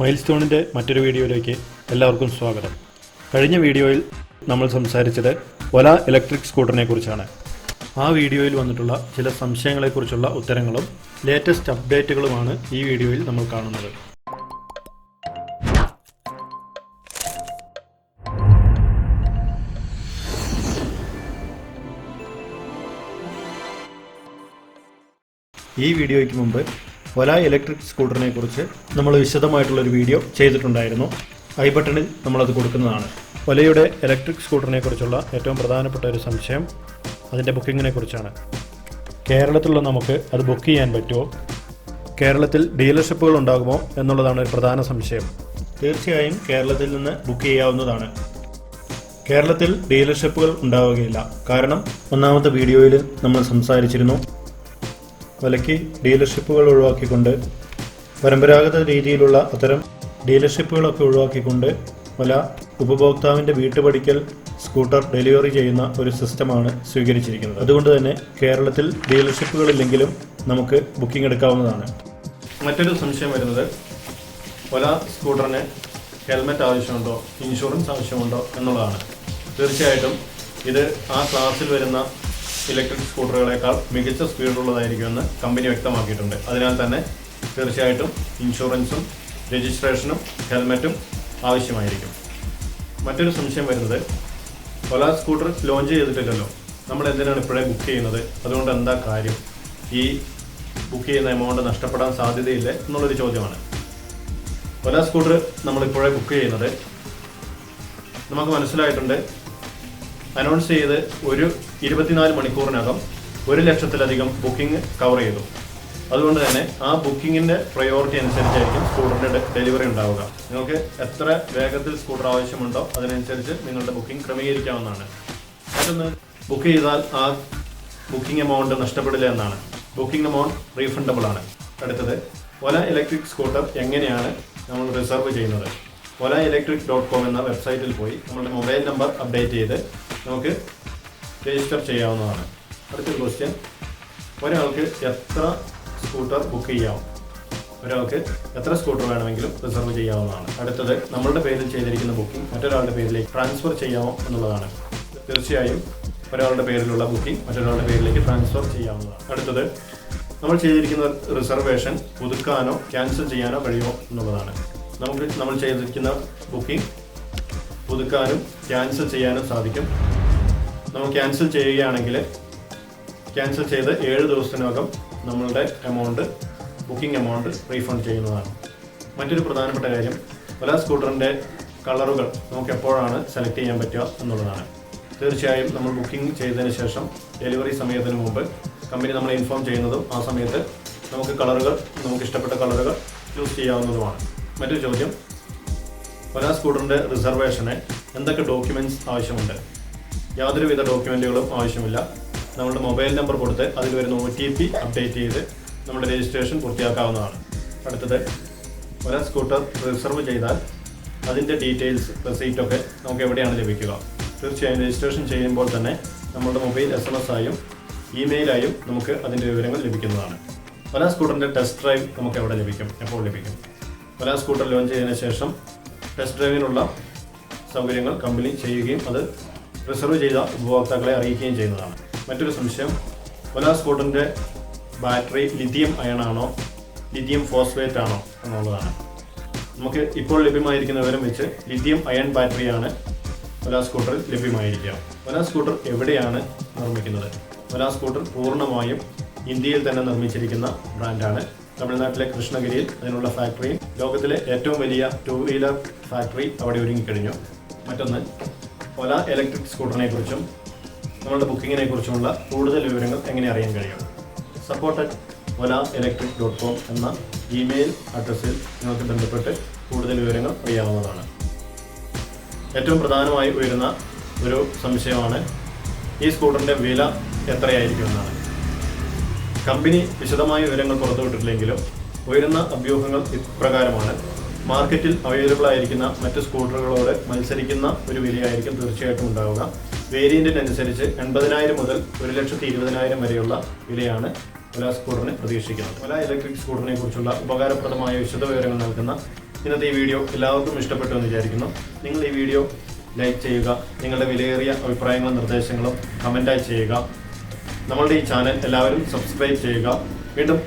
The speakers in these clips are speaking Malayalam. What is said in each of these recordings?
മൈൽസ്റ്റോണിൻ്റെ മറ്റൊരു വീഡിയോയിലേക്ക് എല്ലാവർക്കും സ്വാഗതം. കഴിഞ്ഞ വീഡിയോയിൽ നമ്മൾ സംസാരിച്ചത് OLA ഇലക്ട്രിക് സ്കൂട്ടറിനെ കുറിച്ചാണ്. ആ വീഡിയോയിൽ വന്നിട്ടുള്ള ചില സംശയങ്ങളെക്കുറിച്ചുള്ള ഉത്തരങ്ങളും ലേറ്റസ്റ്റ് അപ്ഡേറ്റുകളുമാണ് ഈ വീഡിയോയിൽ നമ്മൾ കാണുന്നത്. ഈ വീഡിയോയ്ക്ക് മുമ്പ് OLA ഇലക്ട്രിക് സ്കൂട്ടറിനെ കുറിച്ച് നമ്മൾ വിശദമായിട്ടുള്ളൊരു വീഡിയോ ചെയ്തിട്ടുണ്ടായിരുന്നു. ഐ ബട്ടണിൽ നമ്മളത് കൊടുക്കുന്നതാണ്. OLAയുടെ ഇലക്ട്രിക് സ്കൂട്ടറിനെ കുറിച്ചുള്ള ഏറ്റവും പ്രധാനപ്പെട്ട ഒരു സംശയം അതിൻ്റെ ബുക്കിങ്ങിനെ കുറിച്ചാണ്. കേരളത്തിലുള്ള നമുക്ക് അത് ബുക്ക് ചെയ്യാൻ പറ്റുമോ, കേരളത്തിൽ ഡീലർഷിപ്പുകൾ ഉണ്ടാകുമോ എന്നുള്ളതാണ് ഒരു പ്രധാന സംശയം. തീർച്ചയായും കേരളത്തിൽ നിന്ന് ബുക്ക് ചെയ്യാവുന്നതാണ്. കേരളത്തിൽ ഡീലർഷിപ്പുകൾ ഉണ്ടാവുകയില്ല. കാരണം ഒന്നാമത്തെ വീഡിയോയിൽ നമ്മൾ സംസാരിച്ചിരുന്നു, OLAയ്ക്ക് ഡീലർഷിപ്പുകൾ ഒഴിവാക്കിക്കൊണ്ട് പരമ്പരാഗത രീതിയിലുള്ള അത്തരം ഡീലർഷിപ്പുകളൊക്കെ ഒഴിവാക്കിക്കൊണ്ട് OLA ഉപഭോക്താവിൻ്റെ വീട്ടുപടിക്കൽ സ്കൂട്ടർ ഡെലിവറി ചെയ്യുന്ന ഒരു സിസ്റ്റമാണ് സ്വീകരിച്ചിരിക്കുന്നത്. അതുകൊണ്ട് തന്നെ കേരളത്തിൽ ഡീലർഷിപ്പുകളില്ലെങ്കിലും നമുക്ക് ബുക്കിംഗ് എടുക്കാവുന്നതാണ്. മറ്റൊരു സംശയം വരുന്നത് OLA സ്കൂട്ടറിന് ഹെൽമെറ്റ് ആവശ്യമുണ്ടോ, ഇൻഷുറൻസ് ആവശ്യമുണ്ടോ എന്നുള്ളതാണ്. തീർച്ചയായിട്ടും ഇത് ആ ക്ലാസ്സിൽ വരുന്ന ഇലക്ട്രിക് സ്കൂട്ടറുകളേക്കാൾ മികച്ച സ്പീഡുള്ളതായിരിക്കുമെന്ന് കമ്പനി വ്യക്തമാക്കിയിട്ടുണ്ട്. അതിനാൽ തന്നെ തീർച്ചയായിട്ടും ഇൻഷുറൻസും രജിസ്ട്രേഷനും ഹെൽമെറ്റും ആവശ്യമായിരിക്കും. മറ്റൊരു സംശയം വരുന്നത് OLA സ്കൂട്ടർ ലോഞ്ച് ചെയ്തിട്ടില്ലല്ലോ, നമ്മൾ എന്തിനാണ് ഇപ്പോഴേ ബുക്ക് ചെയ്യുന്നത്, അതുകൊണ്ട് എന്താ കാര്യം, ഈ ബുക്ക് ചെയ്യുന്ന എമൗണ്ട് നഷ്ടപ്പെടാൻ സാധ്യതയില്ലേ എന്നുള്ളൊരു ചോദ്യമാണ്. OLA സ്കൂട്ടർ നമ്മളിപ്പോഴേ ബുക്ക് ചെയ്യുന്നത് നമുക്ക് മനസ്സിലായിട്ടുണ്ട്, അനൗൺസ് ചെയ്ത് ഒരു 24 മണിക്കൂറിനകം 1,00,000-ലധികം ബുക്കിംഗ് കവർ ചെയ്തു. അതുകൊണ്ട് തന്നെ ആ ബുക്കിങ്ങിൻ്റെ പ്രയോറിറ്റി അനുസരിച്ചായിരിക്കും സ്കൂട്ടറിൻ്റെ ഡെലിവറി ഉണ്ടാവുക. നിങ്ങൾക്ക് എത്ര വേഗത്തിൽ സ്കൂട്ടർ ആവശ്യമുണ്ടോ അതിനനുസരിച്ച് നിങ്ങളുടെ ബുക്കിംഗ് ക്രമീകരിക്കാവുന്നതാണ്. മറ്റൊന്ന്, ബുക്ക് ചെയ്താൽ ആ ബുക്കിംഗ് എമൗണ്ട് നഷ്ടപ്പെടില്ല എന്നാണ്. ബുക്കിംഗ് എമൗണ്ട് റീഫണ്ടബിൾ ആണ്. അടുത്തത്, OLA ഇലക്ട്രിക് സ്കൂട്ടർ എങ്ങനെയാണ് നമ്മൾ റിസർവ് ചെയ്യുന്നത്? OLAelectric.com എന്ന വെബ്സൈറ്റിൽ പോയി നമ്മുടെ മൊബൈൽ നമ്പർ അപ്ഡേറ്റ് ചെയ്ത് നമുക്ക് രജിസ്റ്റർ ചെയ്യാവുന്നതാണ്. അടുത്തൊരു ക്വസ്റ്റ്യൻ, ഒരാൾക്ക് എത്ര സ്കൂട്ടർ ബുക്ക് ചെയ്യാം? ഒരാൾക്ക് എത്ര സ്കൂട്ടർ വേണമെങ്കിലും റിസർവ് ചെയ്യാവുന്നതാണ്. അടുത്തത്, നമ്മളുടെ പേരിൽ ചെയ്തിരിക്കുന്ന ബുക്കിംഗ് മറ്റൊരാളുടെ പേരിലേക്ക് ട്രാൻസ്ഫർ ചെയ്യാമോ എന്നുള്ളതാണ്. തീർച്ചയായും ഒരാളുടെ പേരിലുള്ള ബുക്കിംഗ് മറ്റൊരാളുടെ പേരിലേക്ക് ട്രാൻസ്ഫർ ചെയ്യാവുന്നതാണ്. അടുത്തത്, നമ്മൾ ചെയ്തിരിക്കുന്ന റിസർവേഷൻ പുതുക്കാനോ ക്യാൻസൽ ചെയ്യാനോ കഴിയുമോ എന്നുള്ളതാണ്. നമ്മൾ ചെയ്തിരിക്കുന്ന ബുക്കിംഗ് പുതുക്കാനും ക്യാൻസൽ ചെയ്യാനും സാധിക്കും. നമ്മൾ ക്യാൻസൽ ചെയ്യുകയാണെങ്കിൽ ക്യാൻസൽ ചെയ്ത് 7 ദിവസത്തിനകം നമ്മളുടെ ബുക്കിംഗ് എമൗണ്ട് റീഫണ്ട് ചെയ്യുന്നതാണ്. മറ്റൊരു പ്രധാനപ്പെട്ട കാര്യം, OLA സ്കൂട്ടറിൻ്റെ കളറുകൾ നമുക്ക് എപ്പോഴാണ് സെലക്ട് ചെയ്യാൻ പറ്റുക എന്നുള്ളതാണ്. തീർച്ചയായും നമ്മൾ ബുക്കിംഗ് ചെയ്തതിന് ശേഷം ഡെലിവറി സമയത്തിന് മുമ്പ് കമ്പനി നമ്മളെ ഇൻഫോം ചെയ്യുന്നതും ആ സമയത്ത് നമുക്ക് ഇഷ്ടപ്പെട്ട കളറുകൾ ചൂസ് ചെയ്യാവുന്നതുമാണ്. മറ്റൊരു ചോദ്യം, OLA സ്കൂട്ടറിൻ്റെ റിസർവേഷന് എന്തൊക്കെ ഡോക്യുമെൻറ്റ്സ് ആവശ്യമുണ്ട്? യാതൊരുവിധ ഡോക്യുമെൻറ്റുകളും ആവശ്യമില്ല. നമ്മുടെ മൊബൈൽ നമ്പർ കൊടുത്ത് അതിൽ വരുന്ന OTP അപ്ഡേറ്റ് ചെയ്ത് നമ്മുടെ രജിസ്ട്രേഷൻ പൂർത്തിയാക്കാവുന്നതാണ്. അടുത്തത്, OLA സ്കൂട്ടർ റിസർവ് ചെയ്താൽ അതിൻ്റെ ഡീറ്റെയിൽസ്, റെസീറ്റൊക്കെ നമുക്ക് എവിടെയാണ് ലഭിക്കുക? തീർച്ചയായും രജിസ്ട്രേഷൻ ചെയ്യുമ്പോൾ തന്നെ നമ്മുടെ മൊബൈൽ SMS ആയും ഇമെയിലായും നമുക്ക് അതിൻ്റെ വിവരങ്ങൾ ലഭിക്കുന്നതാണ്. OLA സ്കൂട്ടറിൻ്റെ ടെസ്റ്റ് ഡ്രൈവ് നമുക്ക് എവിടെ ലഭിക്കും, എപ്പോൾ ലഭിക്കും? OLA സ്കൂട്ടർ ലോഞ്ച് ചെയ്തതിനു ശേഷം ടെസ്റ്റ് ഡ്രൈവിനുള്ള സൗകര്യങ്ങൾ കമ്പനി ചെയ്യുകയും അത് റിസർവ് ചെയ്ത ഉപഭോക്താക്കളെ അറിയിക്കുകയും ചെയ്യുന്നതാണ്. മറ്റൊരു സംശയം, OLA സ്കൂട്ടറിൻ്റെ ബാറ്ററി ലിഥിയം അയൺ ആണോ ലിഥിയം ഫോസ്ഫേറ്റ് ആണോ എന്നുള്ളതാണ്. നമുക്ക് ഇപ്പോൾ ലഭ്യമായിരിക്കുന്ന വിവരം വെച്ച് ലിഥിയം അയൺ ബാറ്ററിയാണ് OLA സ്കൂട്ടറിൽ ലഭ്യമായിരിക്കുക. OLA സ്കൂട്ടർ എവിടെയാണ് നിർമ്മിക്കുന്നത്? OLA സ്കൂട്ടർ പൂർണ്ണമായും ഇന്ത്യയിൽ തന്നെ നിർമ്മിച്ചിരിക്കുന്ന ബ്രാൻഡാണ്. തമിഴ്നാട്ടിലെ കൃഷ്ണഗിരിയിൽ അതിനുള്ള ഫാക്ടറിയും ലോകത്തിലെ ഏറ്റവും വലിയ 2 വീലർ ഫാക്ടറി അവിടെ ഒരുങ്ങിക്കഴിഞ്ഞു. മറ്റൊന്ന്, OLA ഇലക്ട്രിക് സ്കൂട്ടറിനെ കുറിച്ചും നമ്മളുടെ ബുക്കിങ്ങിനെ കുറിച്ചുമുള്ള കൂടുതൽ വിവരങ്ങൾ എങ്ങനെ അറിയാൻ കഴിയും? support@OLAelectric.com എന്ന ഇമെയിൽ അഡ്രസ്സിൽ നിങ്ങൾക്ക് ബന്ധപ്പെട്ട് കൂടുതൽ വിവരങ്ങൾ അറിയാവുന്നതാണ്. ഏറ്റവും പ്രധാനമായി ഉയരുന്ന ഒരു സംശയമാണ് ഈ സ്കൂട്ടറിൻ്റെ വില എത്രയായിരിക്കും എന്നാണ്. കമ്പനി വിശദമായ വിവരങ്ങൾ പുറത്തുവിട്ടിട്ടില്ലെങ്കിലും ഉയരുന്ന അഭ്യൂഹങ്ങൾ ഇപ്രകാരമാണ്. മാർക്കറ്റിൽ അവൈലബിൾ ആയിരിക്കുന്ന മറ്റ് സ്കൂട്ടറുകളോട് മത്സരിക്കുന്ന ഒരു വിലയായിരിക്കും തീർച്ചയായിട്ടും ഉണ്ടാവുക. വേരിയൻറ്റിനനുസരിച്ച് 80,000 മുതൽ 1,20,000 വരെയുള്ള വിലയാണ് OLA സ്കൂട്ടറിന് പ്രതീക്ഷിക്കുന്നത്. OLA ഇലക്ട്രിക് സ്കൂട്ടറിനെ കുറിച്ചുള്ള ഉപകാരപ്രദമായ വിശദവിവരങ്ങൾ നൽകുന്ന ഇന്നത്തെ ഈ വീഡിയോ എല്ലാവർക്കും ഇഷ്ടപ്പെട്ടു എന്ന് വിചാരിക്കുന്നു. നിങ്ങൾ ഈ വീഡിയോ ലൈക്ക് ചെയ്യുക, നിങ്ങളുടെ വിലയേറിയ അഭിപ്രായങ്ങളും നിർദ്ദേശങ്ങളും കമൻറ്റായി ചെയ്യുക. നമ്മളുടെ ഈ ചാനൽ എല്ലാവരും സബ്സ്ക്രൈബ് ചെയ്യുക. വീണ്ടും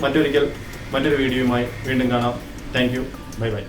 മറ്റൊരു വീഡിയോയുമായി വീണ്ടും കാണാം. Thank you. Bye bye.